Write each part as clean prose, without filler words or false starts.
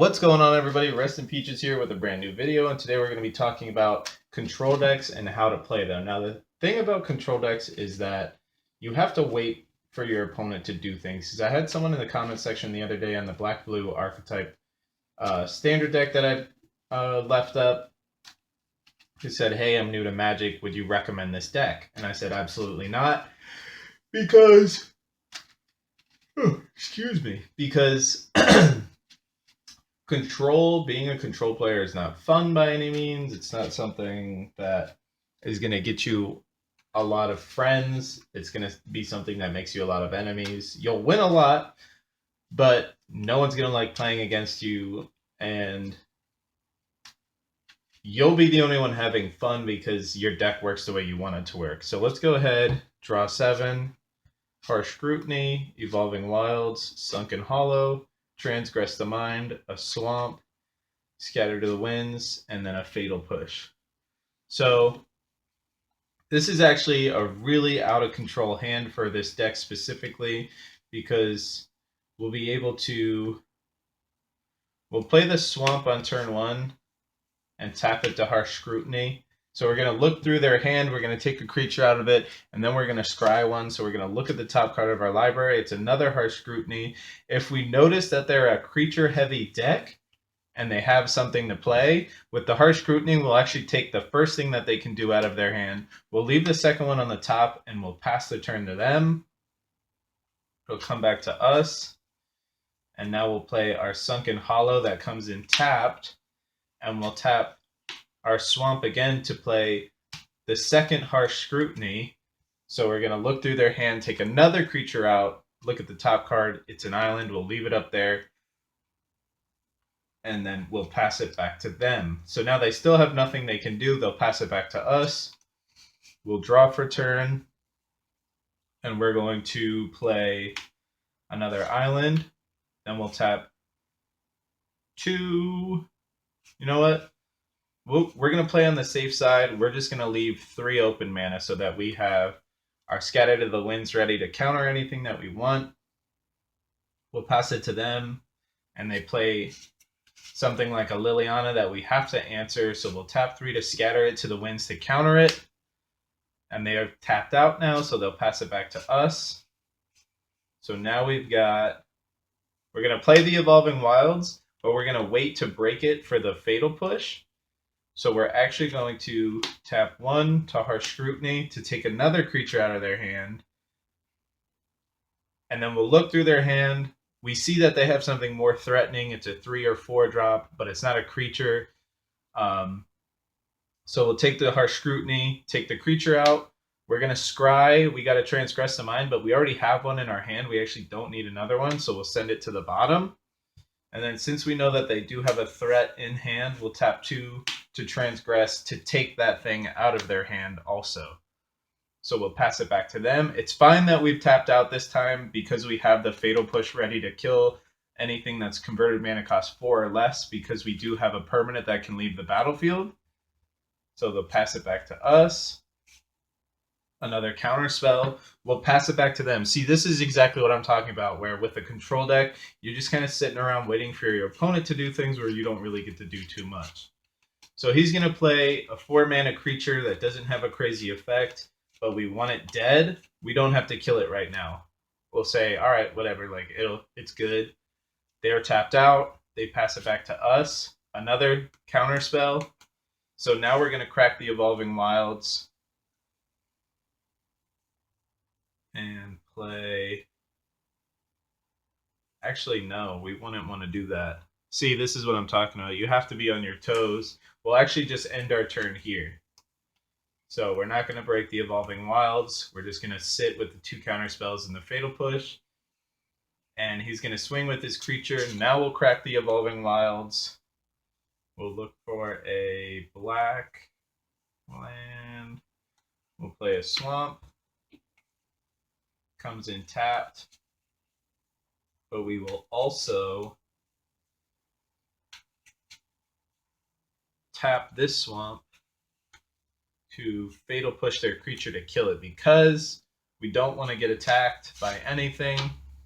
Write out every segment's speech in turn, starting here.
What's going on, everybody? Rest in Peaches here with a brand new video, and today we're going to be talking about control decks and how to play them. Now, the thing about control decks is that you have to wait for your opponent to do things. Because I had someone in the comment section the other day on the black-blue archetype standard deck that I left up who said, "Hey, I'm new to Magic. Would you recommend this deck?" And I said, "Absolutely not, because because being a control player is not fun by any means. It's not something that is going to get you a lot of friends. It's going to be something that makes you a lot of enemies. You'll win a lot, but no one's going to like playing against you, and you'll be the only one having fun because your deck works the way you want it to work." So let's go ahead, draw 7, Harsh Scrutiny, Evolving Wilds, Sunken Hollow, Transgress the Mind, a Swamp, Scatter to the Winds, and then a Fatal Push. So this is actually a really out of control hand for this deck specifically, because we'll play the Swamp on turn 1 and tap it to Harsh Scrutiny. So we're going to look through their hand, we're going to take a creature out of it, and then we're going to scry one. So we're going to look at the top card of our library. It's another Harsh Scrutiny. If we notice that they're a creature-heavy deck and they have something to play, with the Harsh Scrutiny, we'll actually take the first thing that they can do out of their hand. We'll leave the second one on the top, and we'll pass the turn to them. It'll come back to us. And now we'll play our Sunken Hollow that comes in tapped, and we'll tap our Swamp again to play the second Harsh Scrutiny. So we're going to look through their hand, take another creature out, look at the top card. It's an island. We'll leave it up there, and then we'll pass it back to them. So now they still have nothing they can do. They'll pass it back to us. We'll draw for turn, and we're going to play another island. Then we'll tap 2. You know what? We're going to play on the safe side. We're just going to leave 3 open mana so that we have our Scatter to the Winds ready to counter anything that we want. We'll pass it to them, and they play something like a Liliana that we have to answer. So we'll tap 3 to scatter it to the winds to counter it. And they are tapped out now, so they'll pass it back to us. So now we're going to play the Evolving Wilds, but we're going to wait to break it for the Fatal Push. So we're actually going to tap 1 to Harsh Scrutiny to take another creature out of their hand. And then we'll look through their hand. We see that they have something more threatening. It's a 3 or 4 drop, but it's not a creature. So we'll take the Harsh Scrutiny, take the creature out. We're going to scry. We got to Transgress the Mind, but we already have one in our hand. We actually don't need another one, so we'll send it to the bottom. And then since we know that they do have a threat in hand, we'll tap 2 to Transgress to take that thing out of their hand also. So we'll pass it back to them. It's fine that we've tapped out this time because we have the Fatal Push ready to kill anything that's converted mana cost 4 or less, because we do have a permanent that can leave the battlefield. So they'll pass it back to us. Another counter spell. We'll pass it back to them. See, this is exactly what I'm talking about, where with a control deck, you're just kind of sitting around waiting for your opponent to do things where you don't really get to do too much. So he's going to play a 4-mana creature that doesn't have a crazy effect, but we want it dead. We don't have to kill it right now. We'll say, all right, whatever, like it's good. They're tapped out. They pass it back to us. Another counter spell. So now we're going to crack the Evolving Wilds and play. Actually, no, we wouldn't want to do that. See, this is what I'm talking about. You have to be on your toes. We'll actually just end our turn here. So we're not going to break the Evolving Wilds. We're just going to sit with the 2 counter spells and the Fatal Push. And he's going to swing with his creature. Now we'll crack the Evolving Wilds. We'll look for a black land. We'll play a Swamp. Comes in tapped. But we will also tap this Swamp to Fatal Push their creature to kill it, because we don't want to get attacked by anything.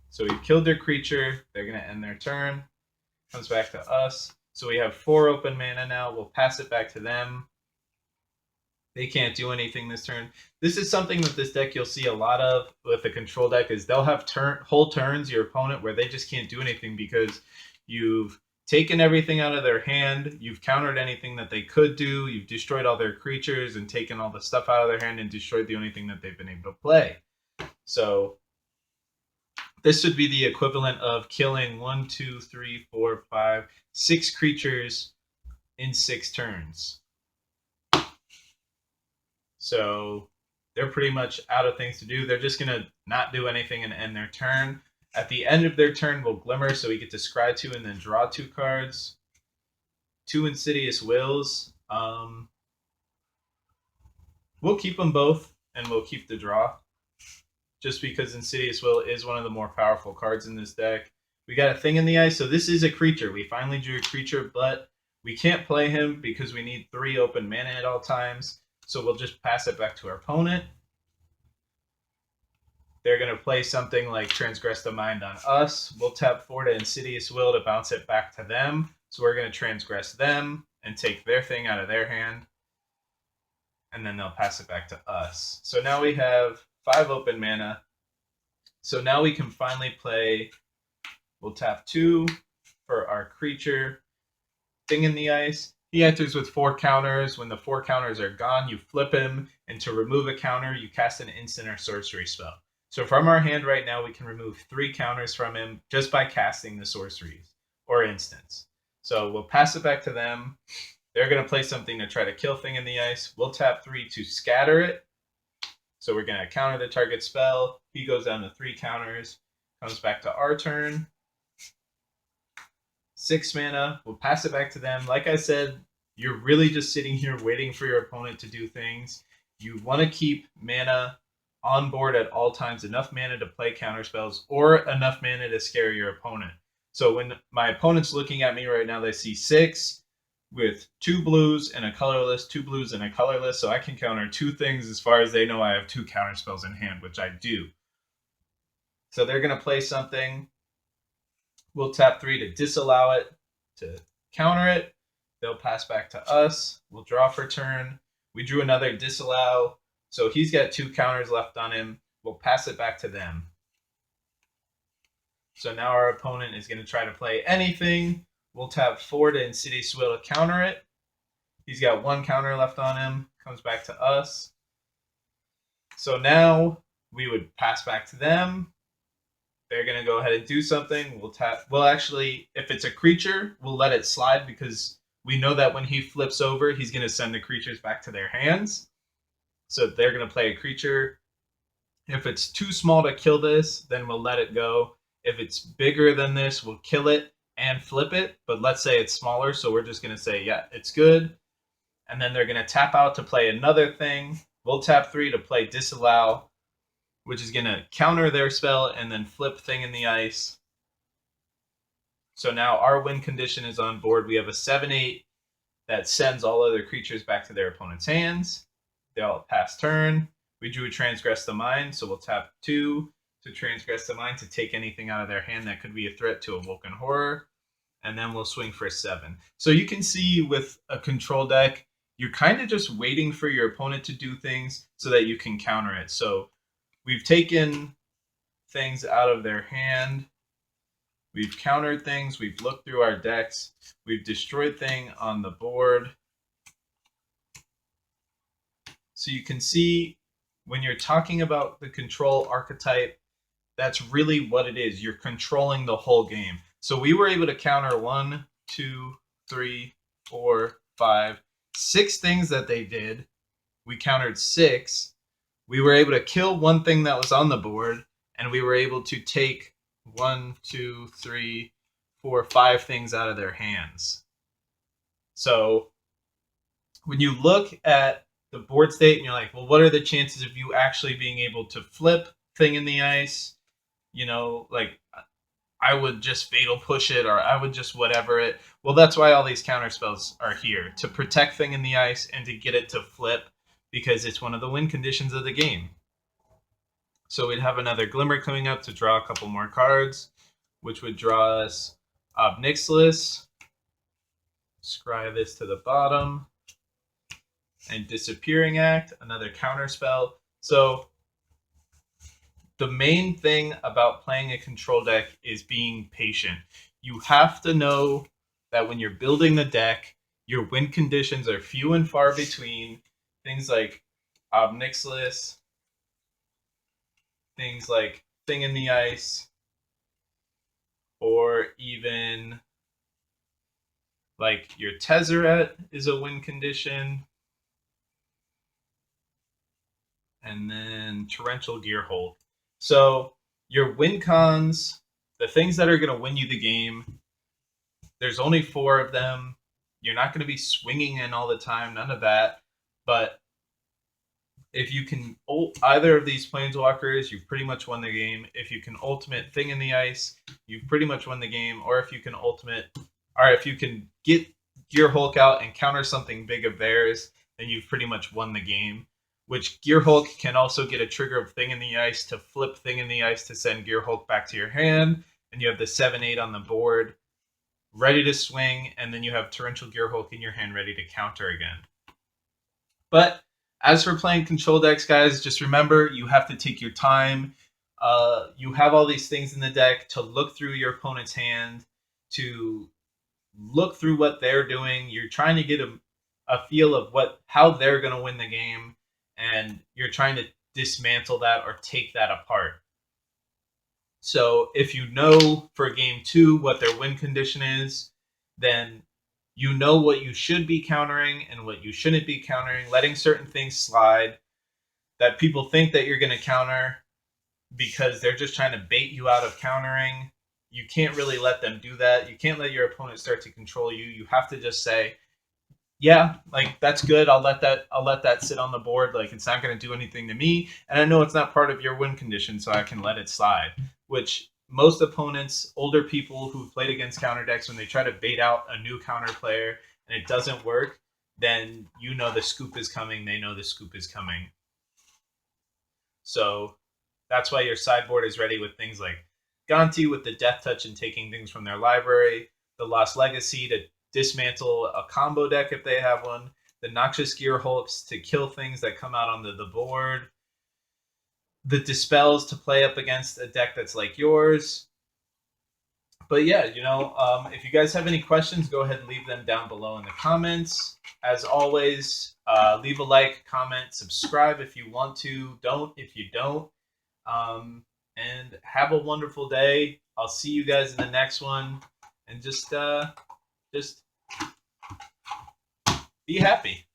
So we've killed their creature. They're going to end their turn. comes back to us. So we have 4 open mana now. We'll pass it back to them. They can't do anything this turn. This is something that this deck you'll see a lot of with a control deck is they'll have whole turns, your opponent, where they just can't do anything because you've taken everything out of their hand, you've countered anything that they could do, you've destroyed all their creatures and taken all the stuff out of their hand and destroyed the only thing that they've been able to play. So this would be the equivalent of killing 1, 2, 3, 4, 5, 6 creatures in 6 turns. So they're pretty much out of things to do. They're just going to not do anything and end their turn. At the end of their turn, we'll Glimmer, so we get to scry 2 and then draw 2 cards. 2 Insidious Wills. We'll keep them both, and we'll keep the draw. Just because Insidious Will is one of the more powerful cards in this deck. We got a Thing in the Ice, so this is a creature. We finally drew a creature, but we can't play him because we need 3 open mana at all times. So we'll just pass it back to our opponent. They're going to play something like Transgress the Mind on us. We'll tap 4 to Insidious Will to bounce it back to them. So we're going to Transgress them and take their thing out of their hand. And then they'll pass it back to us. So now we have 5 open mana. So now we can finally play. We'll tap 2 for our creature. Thing in the Ice. He enters with 4 counters. When the 4 counters are gone, you flip him, and to remove a counter, you cast an instant or sorcery spell. So from our hand right now, we can remove 3 counters from him just by casting the sorceries or instants. So we'll pass it back to them. They're going to play something to try to kill Thing in the Ice. We'll tap 3 to scatter it. So we're going to counter the target spell. He goes down to 3 counters. Comes back to our turn. 6 mana. We'll pass it back to them. Like I said, you're really just sitting here waiting for your opponent to do things. You want to keep mana on board at all times, enough mana to play counterspells or enough mana to scare your opponent. So when my opponent's looking at me right now, they see 6 with 2 blues and a colorless, 2 blues and a colorless, so I can counter 2 things as far as they know I have 2 counterspells in hand, which I do. So they're going to play something. We'll tap 3 to disallow it, to counter it. They'll pass back to us. We'll draw for turn. We drew another disallow. So he's got 2 counters left on him. We'll pass it back to them. So now our opponent is going to try to play anything. We'll tap 4 to Insidious Will to counter it. He's got 1 counter left on him. Comes back to us. So now we would pass back to them. They're going to go ahead and do something. We'll tap. Well, actually, if it's a creature, we'll let it slide because we know that when he flips over, he's going to send the creatures back to their hands. So they're going to play a creature. If it's too small to kill this, then we'll let it go. If it's bigger than this, we'll kill it and flip it. But let's say it's smaller, so we're just going to say, yeah, it's good. And then they're going to tap out to play another thing. We'll tap 3 to play Disallow, which is going to counter their spell and then flip Thing in the Ice. So now our win condition is on board. We have a 7/8 that sends all other creatures back to their opponent's hands. They'll pass turn. We drew a Transgress the Mind, so we'll tap 2 to Transgress the Mind to take anything out of their hand that could be a threat to Awoken Horror. And then we'll swing for 7. So you can see with a control deck, you're kind of just waiting for your opponent to do things so that you can counter it. So we've taken things out of their hand. We've countered things. We've looked through our decks. We've destroyed things on the board. So you can see when you're talking about the control archetype, that's really what it is. You're controlling the whole game. So we were able to counter 1, 2, 3, 4, 5, 6 things that they did. We countered 6. We were able to kill 1 thing that was on the board, and we were able to take 1, 2, 3, 4, 5 things out of their hands. So when you look at the board state and you're like, well, what are the chances of you actually being able to flip Thing in the Ice? You know, like I would just Fatal Push it, or I would just whatever it. Well, that's why all these counter spells are here, to protect Thing in the Ice and to get it to flip, because it's one of the win conditions of the game. So we'd have another Glimmer coming up to draw a couple more cards, which would draw us Obnixilis. Scry this to the bottom. And Disappearing Act, another counter spell. So the main thing about playing a control deck is being patient. You have to know that when you're building the deck, your win conditions are few and far between. Things like Obnixilis, things like Thing in the Ice, or even like your Tezzeret is a win condition. And then Torrential Gearhold. So your win cons, the things that are going to win you the game, there's only 4 of them. You're not going to be swinging in all the time, none of that. But if you can ult either of these Planeswalkers, you've pretty much won the game. If you can ultimate Thing in the Ice, you've pretty much won the game. Or if you can if you can get Gear Hulk out and counter something big of theirs, then you've pretty much won the game. Which Gear Hulk can also get a trigger of Thing in the Ice to flip Thing in the Ice to send Gear Hulk back to your hand, and you have the 7/8 on the board ready to swing, and then you have Torrential Gear Hulk in your hand ready to counter again. But as for playing control decks, guys, just remember you have to take your time. You have all these things in the deck to look through your opponent's hand, to look through what they're doing. You're trying to get a feel of how they're going to win the game, and you're trying to dismantle that or take that apart. So if you know for game 2 what their win condition is, then you know what you should be countering and what you shouldn't be countering, letting certain things slide that people think that you're going to counter because they're just trying to bait you out of countering. You can't really let them do that. You can't let your opponent start to control you. You have to just say, yeah, like that's good. I'll let that sit on the board. Like it's not going to do anything to me, and I know it's not part of your win condition, so I can let it slide. Which most opponents, older people who've played against counter decks, when they try to bait out a new counter player and it doesn't work, then you know the scoop is coming. They know the scoop is coming. So that's why your sideboard is ready with things like Gonti with the Death Touch and taking things from their library, the Lost Legacy to dismantle a combo deck if they have one, the Noxious Gear Hulks to kill things that come out on the board, the Dispels to play up against a deck that's like yours. But yeah, if you guys have any questions, go ahead and leave them down below in the comments. As always, leave a like, comment, subscribe if you want to. Don't if you don't. And have a wonderful day. I'll see you guys in the next one. And just be happy.